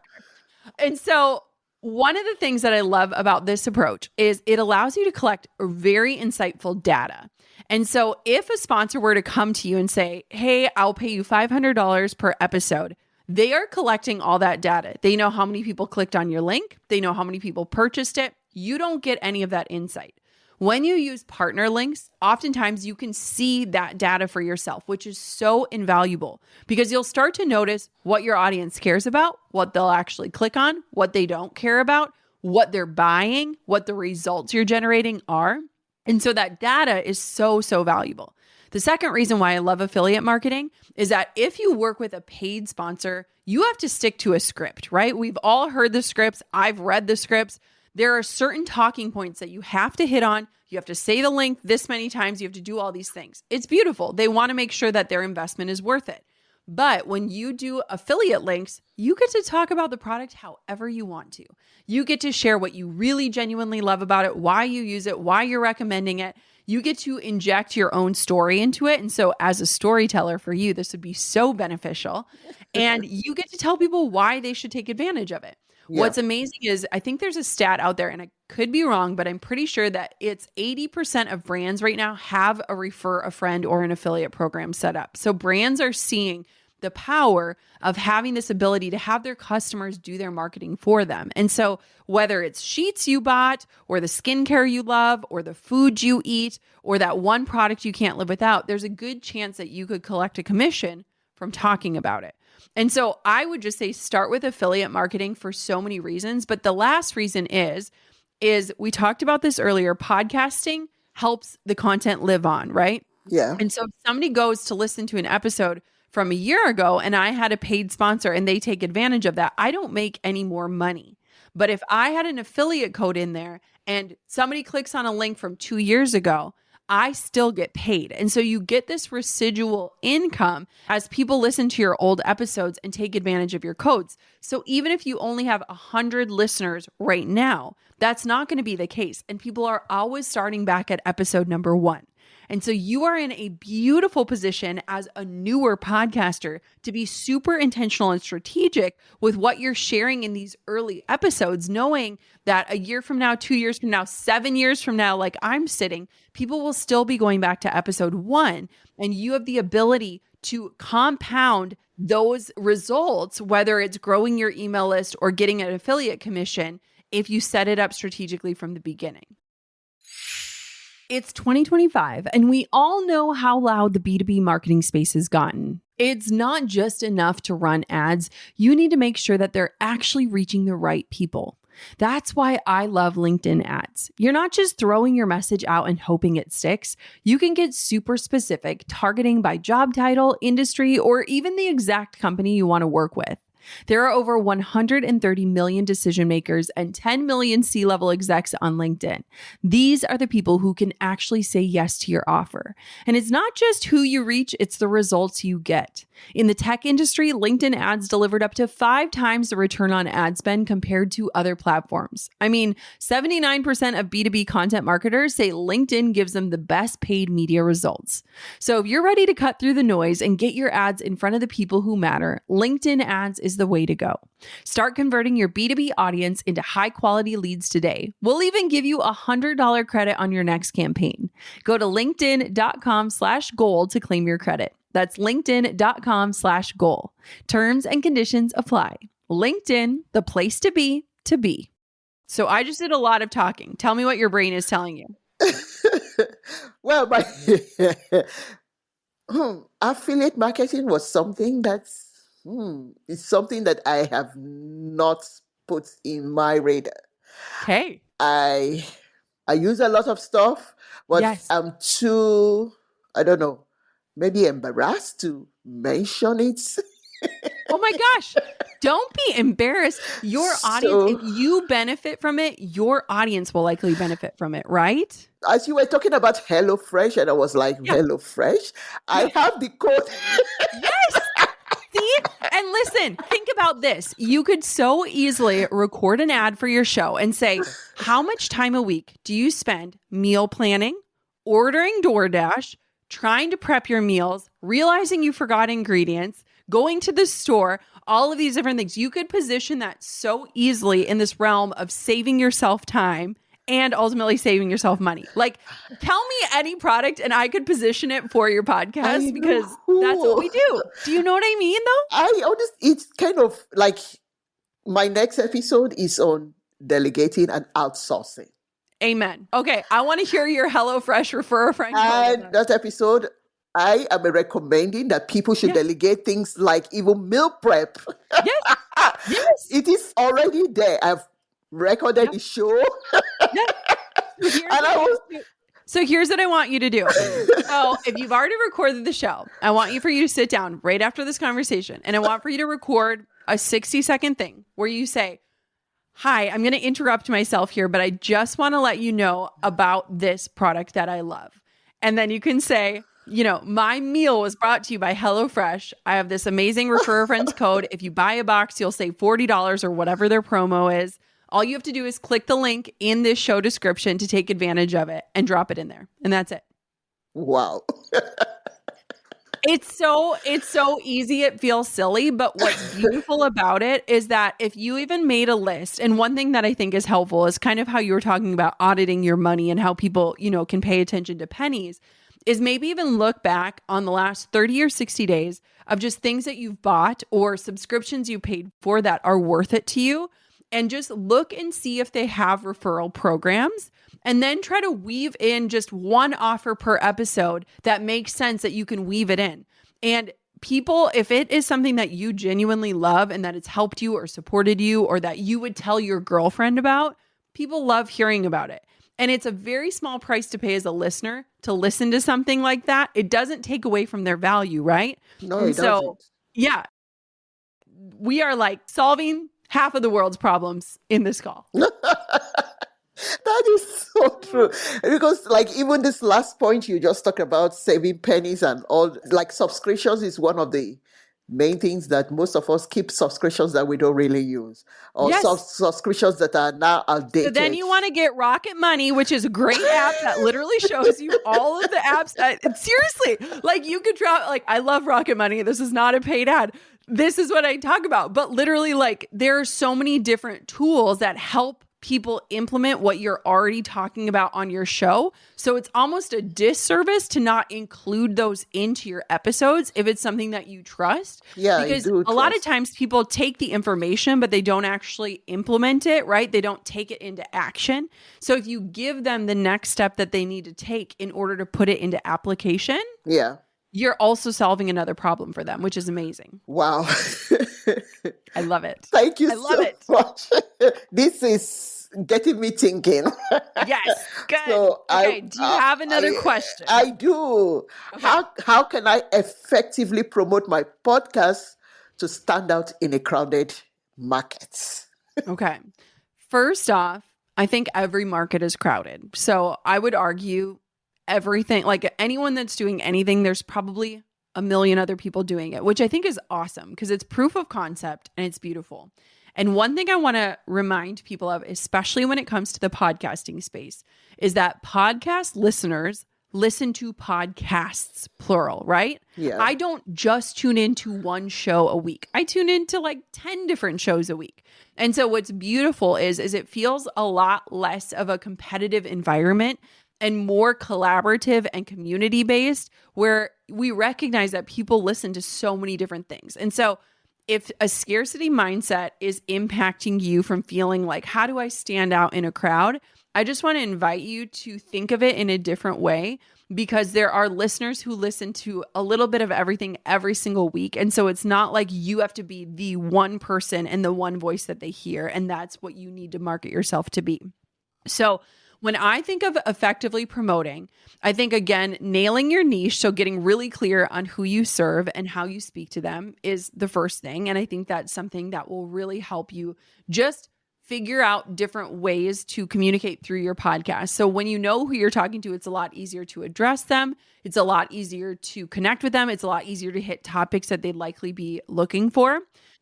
And so one of the things that I love about this approach is it allows you to collect very insightful data. And so if a sponsor were to come to you and say, hey, I'll pay you $500 per episode, they are collecting all that data. They know how many people clicked on your link. They know how many people purchased it. You don't get any of that insight. When you use partner links, oftentimes you can see that data for yourself, which is so invaluable because you'll start to notice what your audience cares about, what they'll actually click on, what they don't care about, what they're buying, what the results you're generating are. And so that data is so, so valuable. The second reason why I love affiliate marketing is that if you work with a paid sponsor, you have to stick to a script, right? We've all heard the scripts. I've read the scripts. There are certain talking points that you have to hit on. You have to say the link this many times. You have to do all these things. It's beautiful. They want to make sure that their investment is worth it. But when you do affiliate links, you get to talk about the product however you want to. You get to share what you really genuinely love about it, why you use it, why you're recommending it. You get to inject your own story into it. And so as a storyteller for you, this would be so beneficial. And you get to tell people why they should take advantage of it. Yeah. What's amazing is I think there's a stat out there, and I could be wrong, but I'm pretty sure that it's 80% of brands right now have a refer a friend or an affiliate program set up. So brands are seeing the power of having this ability to have their customers do their marketing for them. And so whether it's sheets you bought or the skincare you love or the food you eat or that one product you can't live without, there's a good chance that you could collect a commission from talking about it. And so I would just say start with affiliate marketing for so many reasons. But the last reason is we talked about this earlier, podcasting helps the content live on, right? Yeah. And so if somebody goes to listen to an episode from a year ago and I had a paid sponsor and they take advantage of that, I don't make any more money. But if I had an affiliate code in there and somebody clicks on a link from 2 years ago, I still get paid. And so you get this residual income as people listen to your old episodes and take advantage of your codes. So even if you only have 100 listeners right now, that's not going to be the case. And people are always starting back at episode number 1. And so you are in a beautiful position as a newer podcaster to be super intentional and strategic with what you're sharing in these early episodes, knowing that a year from now, 2 years from now, 7 years from now, like I'm sitting, people will still be going back to episode 1. And you have the ability to compound those results, whether it's growing your email list or getting an affiliate commission, if you set it up strategically from the beginning. It's 2025, and we all know how loud the B2B marketing space has gotten. It's not just enough to run ads. You need to make sure that they're actually reaching the right people. That's why I love LinkedIn ads. You're not just throwing your message out and hoping it sticks. You can get super specific, targeting by job title, industry, or even the exact company you want to work with. There are over 130 million decision makers and 10 million C-level execs on LinkedIn. These are the people who can actually say yes to your offer. And it's not just who you reach, it's the results you get. In the tech industry, LinkedIn ads delivered up to 5 times the return on ad spend compared to other platforms. I mean, 79% of B2B content marketers say LinkedIn gives them the best paid media results. So if you're ready to cut through the noise and get your ads in front of the people who matter, LinkedIn ads is the way to go. Start converting your B2B audience into high quality leads today. We'll even give you a $100 credit on your next campaign. Go to linkedin.com/gold to claim your credit. That's linkedin.com/goal. Terms and conditions apply. LinkedIn, the place to be to be. So I just did a lot of talking. Tell me what your brain is telling you. Well, my affiliate marketing was something it's something that I have not put in my radar. Okay. I use a lot of stuff, but Yes. I'm too, I don't know, maybe embarrassed to mention it. Oh my gosh. Don't be embarrassed. Your audience, So, if you benefit from it, your audience will likely benefit from it, right? as you were talking about HelloFresh, and I was like, Yeah. HelloFresh, I Yeah. have the code. Yes. See? And listen, think about this. You could so easily record an ad for your show and say, how much time a week do you spend meal planning, ordering DoorDash, trying to prep your meals, realizing you forgot ingredients, going to the store, all of these different things. You could position that so easily in this realm of saving yourself time and ultimately saving yourself money. Like, tell me any product and I could position it for your I podcast know. because that's what we do. Do you know what I mean though? It's kind of like my next episode is on delegating and outsourcing. Amen. Okay. I want to hear your HelloFresh refer a friend code. And that episode, I am recommending that people should delegate things like even meal prep. Yes. Yes. It is already there. I've recorded the show. Yes. So here's what I want you to do. So if you've already recorded the show, I want you for you to sit down right after this conversation and I want for you to record a 60-second thing where you say, hi, I'm going to interrupt myself here, but I just want to let you know about this product that I love. And then you can say, my meal was brought to you by HelloFresh. I have this amazing refer a friend's code. If you buy a box, you'll save $40 or whatever their promo is. All you have to do is click the link in this show description to take advantage of it and drop it in there. And that's it. Wow. It's so easy. It feels silly, but what's beautiful about it is that if you even made a list, and one thing that I think is helpful is kind of how you were talking about auditing your money and how people, can pay attention to pennies, is maybe even look back on the last 30 or 60 days of just things that you've bought or subscriptions you paid for that are worth it to you. And just look and see if they have referral programs and then try to weave in just one offer per episode that makes sense that you can weave it in. And people, if it is something that you genuinely love and that it's helped you or supported you or that you would tell your girlfriend about, people love hearing about it. And it's a very small price to pay as a listener to listen to something like that. It doesn't take away from their value, right? No, it doesn't. Yeah, we are like solving half of the world's problems in this call. That is so true. Because even this last point you just talked about, saving pennies and all, subscriptions is one of the main things that most of us keep subscriptions that we don't really use. Or subscriptions that are now outdated. So then you want to get Rocket Money, which is a great app that literally shows you all of the apps. Seriously, you could try, I love Rocket Money. This is not a paid ad. This is what I talk about. But literally, there are so many different tools that help people implement what you're already talking about on your show. So it's almost a disservice to not include those into your episodes if it's something that you trust. Yeah, because a lot of times people take the information, but they don't actually implement it, right? They don't take it into action. So if you give them the next step that they need to take in order to put it into application, you're also solving another problem for them, which is amazing. Wow. I love it. Thank you so much. This is getting me thinking. Yes, good. So okay, do you have another question? I do. Okay. How can I effectively promote my podcast to stand out in a crowded market? Okay. First off, I think every market is crowded. So I would argue everything, like anyone that's doing anything, there's probably a million other people doing it, which I think is awesome because it's proof of concept and it's beautiful. And one thing I want to remind people of, especially when it comes to the podcasting space, is that podcast listeners listen to podcasts, plural, right? Yeah. I don't just tune into one show a week. I tune into like 10 different shows a week. And so what's beautiful is it feels a lot less of a competitive environment and more collaborative and community based, where we recognize that people listen to so many different things. And so if a scarcity mindset is impacting you from feeling like, how do I stand out in a crowd? I just want to invite you to think of it in a different way, because there are listeners who listen to a little bit of everything every single week. And so it's not like you have to be the one person and the one voice that they hear. And that's what you need to market yourself to be. So when I think of effectively promoting, I think, again, nailing your niche, so getting really clear on who you serve and how you speak to them is the first thing. And I think that's something that will really help you just figure out different ways to communicate through your podcast. So when you know who you're talking to, it's a lot easier to address them. It's a lot easier to connect with them. It's a lot easier to hit topics that they'd likely be looking for.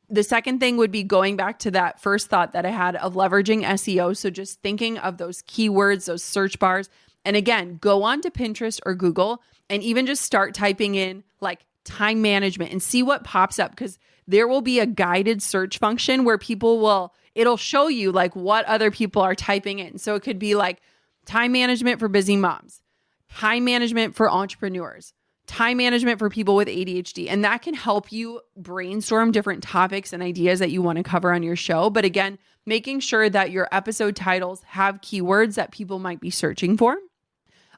The second thing would be going back to that first thought that I had of leveraging SEO. So just thinking of those keywords, those search bars. And again, go on to Pinterest or Google and even just start typing in like time management and see what pops up, because there will be a guided search function where it'll show you like what other people are typing in. So it could be like time management for busy moms, time management for entrepreneurs, time management for people with ADHD. And that can help you brainstorm different topics and ideas that you want to cover on your show. But again, making sure that your episode titles have keywords that people might be searching for.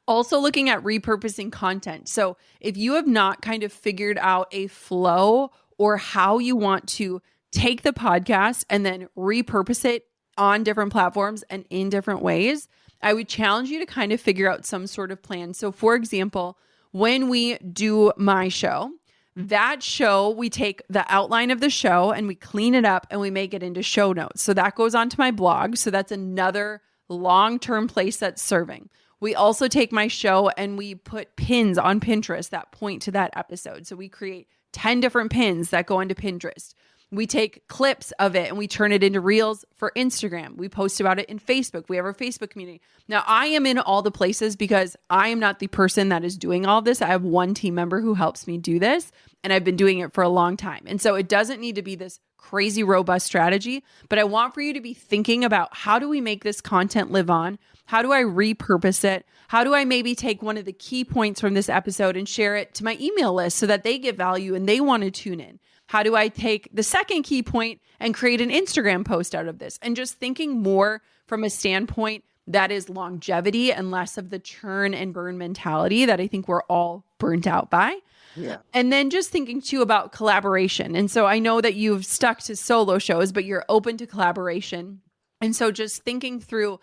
Also looking at repurposing content. So if you have not kind of figured out a flow or how you want to take the podcast and then repurpose it on different platforms and in different ways, I would challenge you to kind of figure out some sort of plan. So for example, when we do my show, that show, we take the outline of the show and we clean it up and we make it into show notes. So that goes onto my blog. So that's another long-term place that's serving. We also take my show and we put pins on Pinterest that point to that episode. So we create 10 different pins that go into Pinterest. We take clips of it and we turn it into reels for Instagram. We post about it in Facebook. We have our Facebook community. Now, I am in all the places because I am not the person that is doing all this. I have one team member who helps me do this, and I've been doing it for a long time. And so it doesn't need to be this crazy robust strategy, but I want for you to be thinking about, how do we make this content live on? How do I repurpose it? How do I maybe take one of the key points from this episode and share it to my email list so that they get value and they want to tune in? How do I take the second key point and create an Instagram post out of this? And just thinking more from a standpoint that is longevity and less of the churn and burn mentality that I think we're all burnt out by. Yeah. And then just thinking too about collaboration. And so I know that you've stuck to solo shows, but you're open to collaboration. And so just thinking through,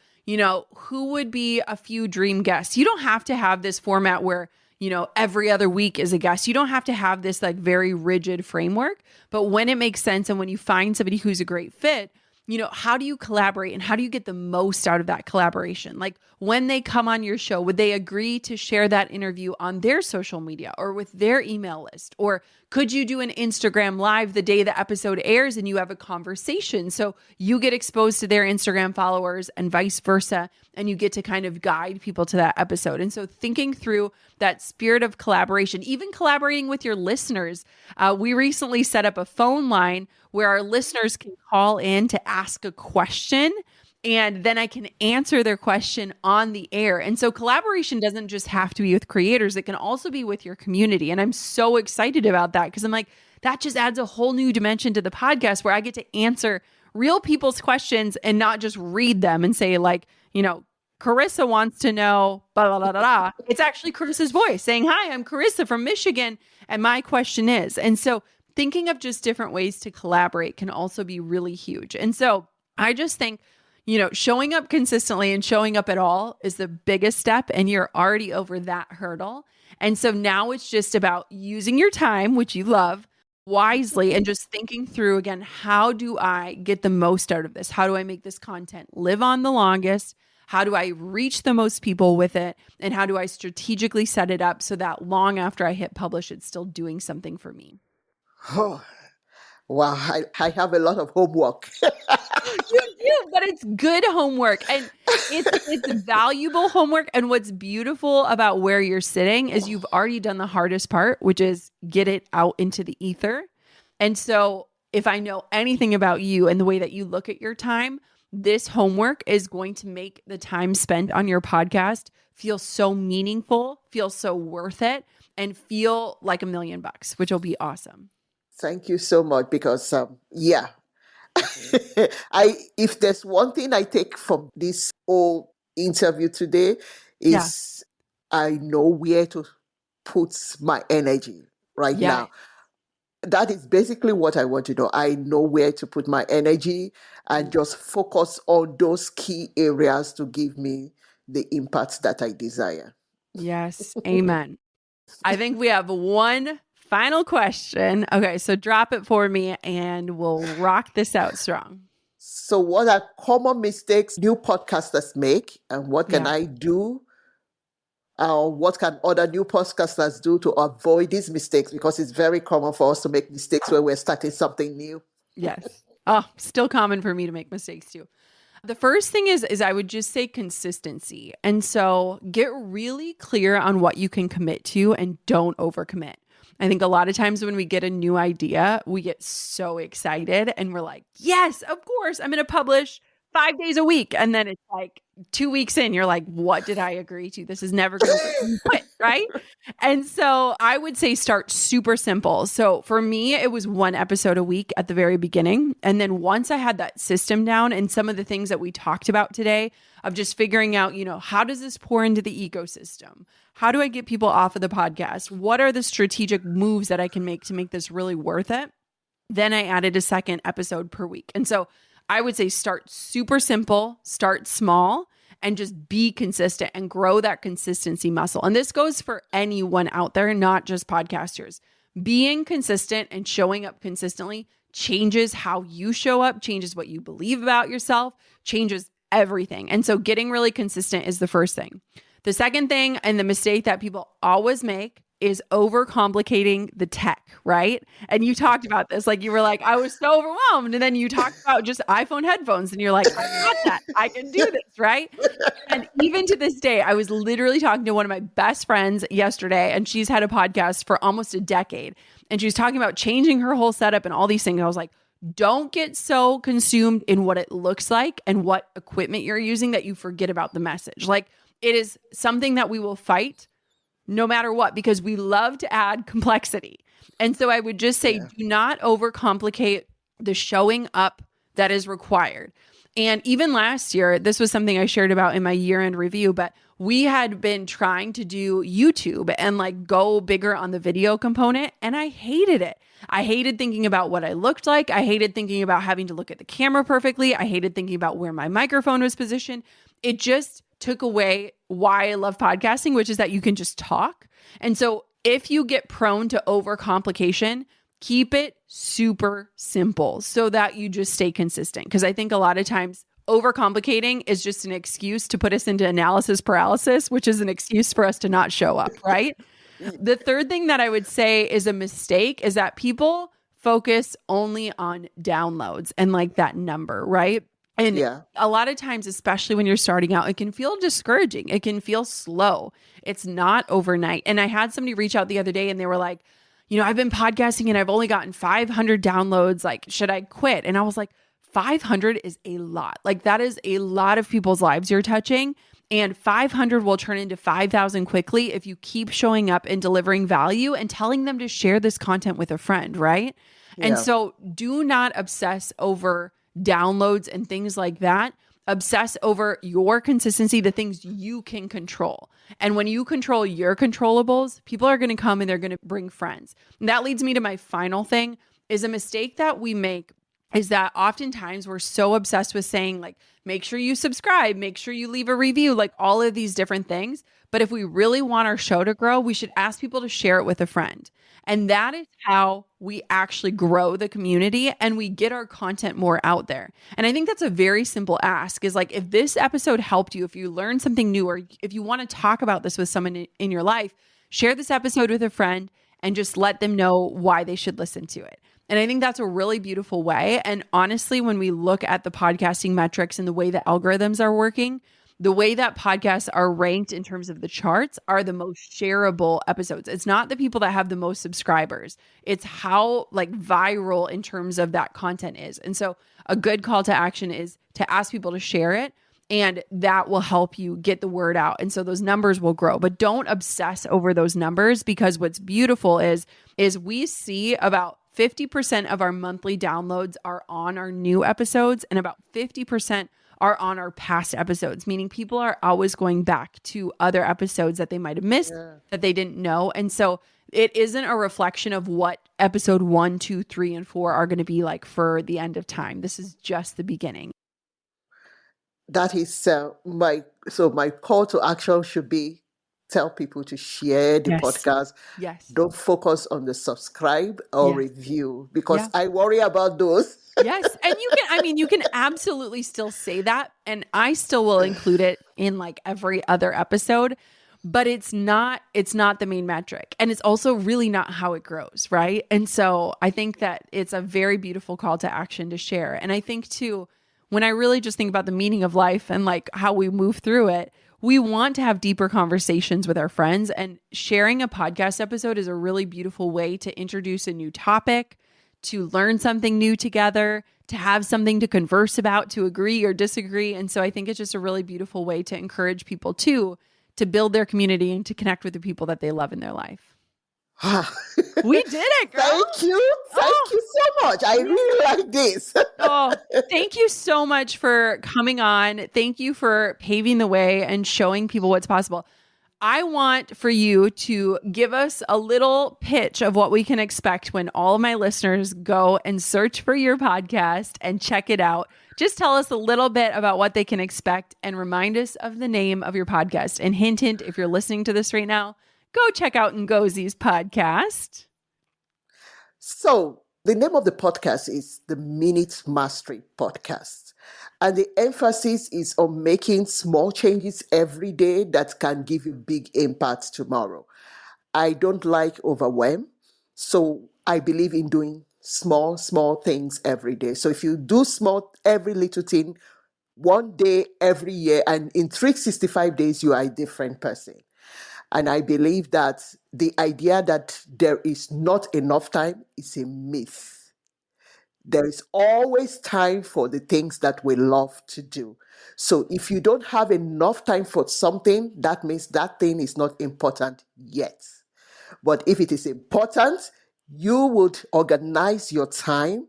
who would be a few dream guests? You don't have to have this format where every other week is a guest. You don't have to have this like very rigid framework, but when it makes sense and when you find somebody who's a great fit, how do you collaborate and how do you get the most out of that collaboration? Like when they come on your show, would they agree to share that interview on their social media or with their email list? Or could you do an Instagram live the day the episode airs and you have a conversation? So you get exposed to their Instagram followers and vice versa, and you get to kind of guide people to that episode. And so thinking through that spirit of collaboration, even collaborating with your listeners. We recently set up a phone line where our listeners can call in to ask a question, and then I can answer their question on the air. And so collaboration doesn't just have to be with creators. It can also be with your community. And I'm so excited about that because I'm like, that just adds a whole new dimension to the podcast where I get to answer real people's questions and not just read them and say like, Carissa wants to know, blah, blah, blah, blah, blah. It's actually Carissa's voice saying, hi, I'm Carissa from Michigan. And my question is, and so thinking of just different ways to collaborate can also be really huge. And so I just think, showing up consistently and showing up at all is the biggest step, and you're already over that hurdle. And so now it's just about using your time, which you love, wisely and just thinking through again, how do I get the most out of this? How do I make this content live on the longest? How do I reach the most people with it? And how do I strategically set it up so that long after I hit publish, it's still doing something for me? Oh, wow. I have a lot of homework. You do, but it's good homework and it's valuable homework. And what's beautiful about where you're sitting is you've already done the hardest part, which is get it out into the ether. And so if I know anything about you and the way that you look at your time, this homework is going to make the time spent on your podcast feel so meaningful, feel so worth it, and feel like $1,000,000, which will be awesome. Thank you so much because, yeah, I if there's one thing I take from this whole interview today Yeah. is I know where to put my energy right Yeah. now. That is basically what I want to do. I know where to put my energy and just focus on those key areas to give me the impact that I desire. Yes. Amen. I think we have one final question. Okay, so drop it for me and we'll rock this out strong. So, what are common mistakes new podcasters make, and what can Yeah. I do? What can other new podcasters do to avoid these mistakes? Because it's very common for us to make mistakes when we're starting something new. Yes. Oh, still common for me to make mistakes too. The first thing is I would just say consistency. And so get really clear on what you can commit to and don't overcommit. I think a lot of times when we get a new idea, we get so excited and we're like, yes, of course, I'm going to publish 5 days a week. And then it's like 2 weeks in, you're like, what did I agree to? This is never going to work. And you quit, right? And so I would say start super simple. So for me, it was 1 episode a week at the very beginning. And then once I had that system down and some of the things that we talked about today of just figuring out, how does this pour into the ecosystem? How do I get people off of the podcast? What are the strategic moves that I can make to make this really worth it? Then I added a second episode per week. And so I would say start super simple, start small, and just be consistent and grow that consistency muscle. And this goes for anyone out there, not just podcasters. Being consistent and showing up consistently changes how you show up, changes what you believe about yourself, changes everything. And so getting really consistent is the first thing. The second thing, and the mistake that people always make, is overcomplicating the tech, right? And you talked about this, like you were like, I was so overwhelmed. And then you talked about just iPhone headphones and you're like, I got that. I can do this, right? And even to this day, I was literally talking to one of my best friends yesterday, and she's had a podcast for almost a decade. And she was talking about changing her whole setup and all these things. I was like, don't get so consumed in what it looks like and what equipment you're using that you forget about the message. Like it is something that we will fight no matter what, because we love to add complexity. And so I would just say, do not overcomplicate the showing up that is required. And even last year, this was something I shared about in my year-end review, but we had been trying to do YouTube and like go bigger on the video component. And I hated it. I hated thinking about what I looked like. I hated thinking about having to look at the camera perfectly. I hated thinking about where my microphone was positioned. It just took away why I love podcasting, which is that you can just talk. And so if you get prone to overcomplication, keep it super simple so that you just stay consistent. Because I think a lot of times overcomplicating is just an excuse to put us into analysis paralysis, which is an excuse for us to not show up, right? The third thing that I would say is a mistake is that people focus only on downloads and like that number, right? And a lot of times, especially when you're starting out, it can feel discouraging. It can feel slow. It's not overnight. And I had somebody reach out the other day and they were like, I've been podcasting and I've only gotten 500 downloads. Like, should I quit? And I was like, 500 is a lot. Like that is a lot of people's lives you're touching. And 500 will turn into 5,000 quickly if you keep showing up and delivering value and telling them to share this content with a friend, right? Yeah. And so do not obsess over downloads and things like that. Obsess over your consistency, the things you can control. And when you control your controllables, people are going to come and they're going to bring friends. And that leads me to my final thing is a mistake that we make is that oftentimes we're so obsessed with saying, like, make sure you subscribe, make sure you leave a review, like all of these different things. But if we really want our show to grow, we should ask people to share it with a friend. And that is how we actually grow the community and we get our content more out there. And I think that's a very simple ask, is like, if this episode helped you, if you learned something new, or if you want to talk about this with someone in your life, share this episode with a friend and just let them know why they should listen to it. And I think that's a really beautiful way. And honestly, when we look at the podcasting metrics and the way that algorithms are working, the way that podcasts are ranked in terms of the charts are the most shareable episodes. It's not the people that have the most subscribers. It's how like viral in terms of that content is. And so a good call to action is to ask people to share it, and that will help you get the word out. And so those numbers will grow, but don't obsess over those numbers, because what's beautiful is we see about 50% of our monthly downloads are on our new episodes, and about 50% are on our past episodes, meaning people are always going back to other episodes that they might have missed, that they didn't know. And so it isn't a reflection of what episode 1, 2, 3, and 4 are going to be like for the end of time. This is just the beginning. That is my call to action should be tell people to share the podcast. Yes. Don't focus on the subscribe or review, because I worry about those. Yes. And you can absolutely still say that. And I still will include it in like every other episode, but it's not the main metric. And it's also really not how it grows. Right. And so I think that it's a very beautiful call to action to share. And I think too, when I really just think about the meaning of life and like how we move through it, we want to have deeper conversations with our friends, and sharing a podcast episode is a really beautiful way to introduce a new topic, to learn something new together, to have something to converse about, to agree or disagree. And so I think it's just a really beautiful way to encourage people to build their community and to connect with the people that they love in their life. We did it, girl. Thank you. Thank you so much. I really like this. Thank you so much for coming on. Thank you for paving the way and showing people what's possible. I want for you to give us a little pitch of what we can expect when all of my listeners go and search for your podcast and check it out. Just tell us a little bit about what they can expect and remind us of the name of your podcast. And hint, hint, if you're listening to this right now, go check out Ngozi's podcast. So the name of the podcast is the Minute Mastery Podcast. And the emphasis is on making small changes every day that can give you big impact tomorrow. I don't like overwhelm. So I believe in doing small things every day. So if you do every little thing, one day every year, and in 365 days, you are a different person. And I believe that the idea that there is not enough time is a myth. There is always time for the things that we love to do. So if you don't have enough time for something, that means that thing is not important yet. But if it is important, you would organize your time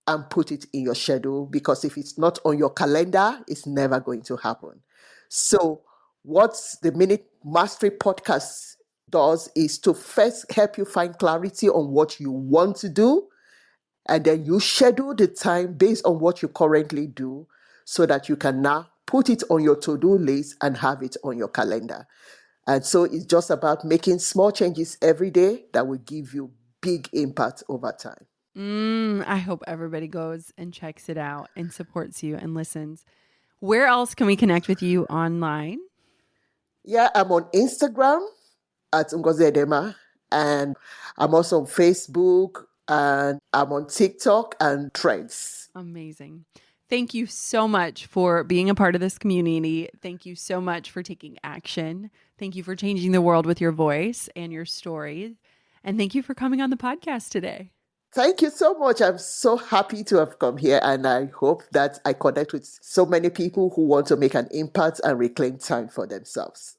and put it in your schedule, because if it's not on your calendar, it's never going to happen. So what the Minute Mastery Podcast does is to first help you find clarity on what you want to do, and then you schedule the time based on what you currently do, so that you can now put it on your to-do list and have it on your calendar. And so it's just about making small changes every day that will give you big impact over time. I hope everybody goes and checks it out and supports you and listens. Where else can we connect with you online? Yeah, I'm on Instagram at Ngozi Edema, and I'm also on Facebook, and I'm on TikTok and Threads. Amazing. Thank you so much for being a part of this community. Thank you so much for taking action. Thank you for changing the world with your voice and your stories. And thank you for coming on the podcast today. Thank you so much. I'm so happy to have come here, and I hope that I connect with so many people who want to make an impact and reclaim time for themselves.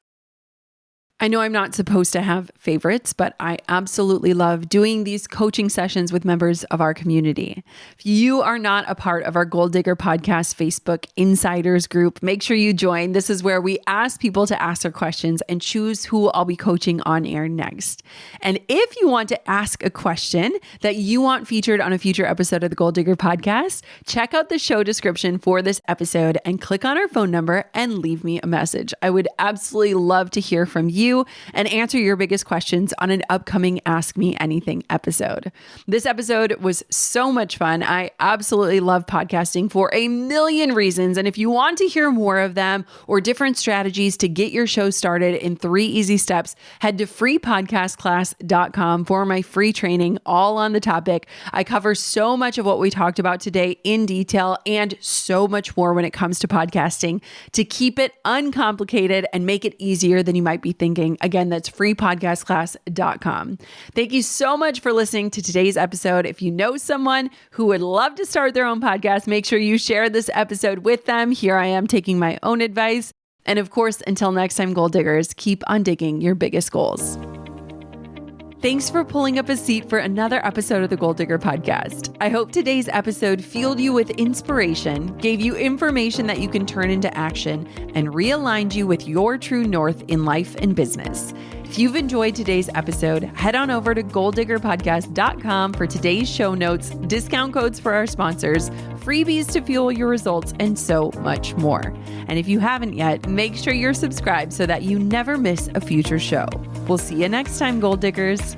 I know I'm not supposed to have favorites, but I absolutely love doing these coaching sessions with members of our community. If you are not a part of our Gold Digger Podcast Facebook Insiders group, make sure you join. This is where we ask people to ask their questions and choose who I'll be coaching on air next. And if you want to ask a question that you want featured on a future episode of the Gold Digger Podcast, check out the show description for this episode and click on our phone number and leave me a message. I would absolutely love to hear from you and answer your biggest questions on an upcoming Ask Me Anything episode. This episode was so much fun. I absolutely love podcasting for a million reasons. And if you want to hear more of them or different strategies to get your show started in 3 easy steps, head to freepodcastclass.com for my free training all on the topic. I cover so much of what we talked about today in detail and so much more when it comes to podcasting to keep it uncomplicated and make it easier than you might be thinking. Again, that's freepodcastclass.com. Thank you so much for listening to today's episode. If you know someone who would love to start their own podcast, make sure you share this episode with them. Here I am taking my own advice. And of course, until next time, gold diggers, keep on digging your biggest goals. Thanks for pulling up a seat for another episode of the Gold Digger Podcast. I hope today's episode fueled you with inspiration, gave you information that you can turn into action, and realigned you with your true north in life and business. If you've enjoyed today's episode, head on over to golddiggerpodcast.com for today's show notes, discount codes for our sponsors, freebies to fuel your results, and so much more. And if you haven't yet, make sure you're subscribed so that you never miss a future show. We'll see you next time, Gold Diggers.